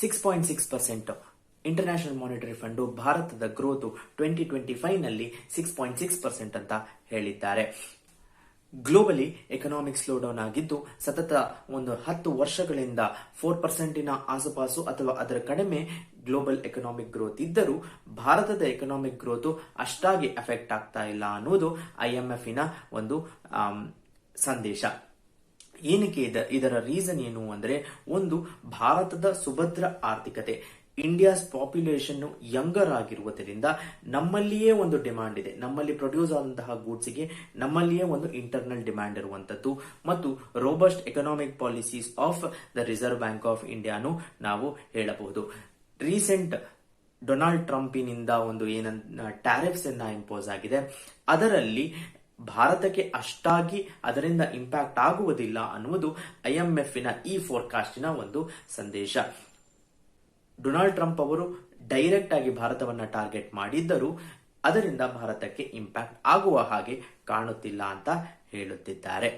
6.6%. International monetary fund ಭಾರತದ growth 2025 ನಲ್ಲಿ 6.6% ಅಂತ ಹೇಳಿದ್ದಾರೆ. ಗ್ಲೋಬಲಿ ಎಕನಾಮಿಕ್ ಸ್ಲೋ ಡೌನ್ ಆಗಿದ್ದು ಸತತ ಒಂದು 10 ವರ್ಷಗಳಿಂದ 4% ಆಸುಪಾಸು ಅಥವಾ ಅದರ ಕಡಿಮೆ ಗ್ಲೋಬಲ್ ಎಕನಾಮಿಕ್ ಗ್ರೋತ್ ಇದ್ದರೂ ಭಾರತದ ಎಕನಾಮಿಕ್ ಗ್ರೋತ್ ಅಷ್ಟಾಗಿ ಎಫೆಕ್ಟ್ ಆಗ್ತಾ ಇಲ್ಲ ಅನ್ನುವುದು IMF ಒಂದು ಸಂದೇಶ. ಏನಕ್ಕೆ ಇದರ ರೀಸನ್ ಏನು ಅಂದ್ರೆ, ಒಂದು ಭಾರತದ ಸುಭದ್ರ ಆರ್ಥಿಕತೆ. ಇಂಡಿಯಾಸ್ ಪಾಪ್ಯುಲೇಷನ್ ಯಂಗರ್ ಆಗಿರುವುದರಿಂದ ನಮ್ಮಲ್ಲಿಯೇ ಒಂದು ಡಿಮಾಂಡ್ ಇದೆ. ನಮ್ಮಲ್ಲಿ ಪ್ರೊಡ್ಯೂಸ್ ಆದಂತಹ ಗೂಡ್ಸ್ಗೆ ನಮ್ಮಲ್ಲಿಯೇ ಒಂದು ಇಂಟರ್ನಲ್ ಡಿಮಾಂಡ್ ಇರುವಂತದ್ದು ಮತ್ತು robust economic policies of the Reserve Bank of ಇಂಡಿಯಾನು ನಾವು ಹೇಳಬಹುದು. ರೀಸೆಂಟ್ ಡೊನಾಲ್ಡ್ ಟ್ರಂಪಿನಿಂದ ಒಂದು ಟ್ಯಾರಿಫ್ಸ್ ಇಂಪೋಸ್ ಆಗಿದೆ. ಅದರಲ್ಲಿ ಭಾರತಕ್ಕೆ ಅಷ್ಟಾಗಿ ಅದರಿಂದ ಇಂಪ್ಯಾಕ್ಟ್ ಆಗುವುದಿಲ್ಲ ಅನ್ನುವುದು IMF ಈ ಫೋರ್ಕಾಸ್ಟಿನ ಒಂದು ಸಂದೇಶ. ಡೊನಾಲ್ಡ್ ಟ್ರಂಪ್ ಅವರು ಡೈರೆಕ್ಟ್ ಆಗಿ ಭಾರತವನ್ನ ಟಾರ್ಗೆಟ್ ಮಾಡಿದ್ದರೂ ಅದರಿಂದ ಭಾರತಕ್ಕೆ ಇಂಪ್ಯಾಕ್ಟ್ ಆಗುವ ಹಾಗೆ ಕಾಣುತ್ತಿಲ್ಲ ಅಂತ ಹೇಳುತ್ತಿದ್ದಾರೆ.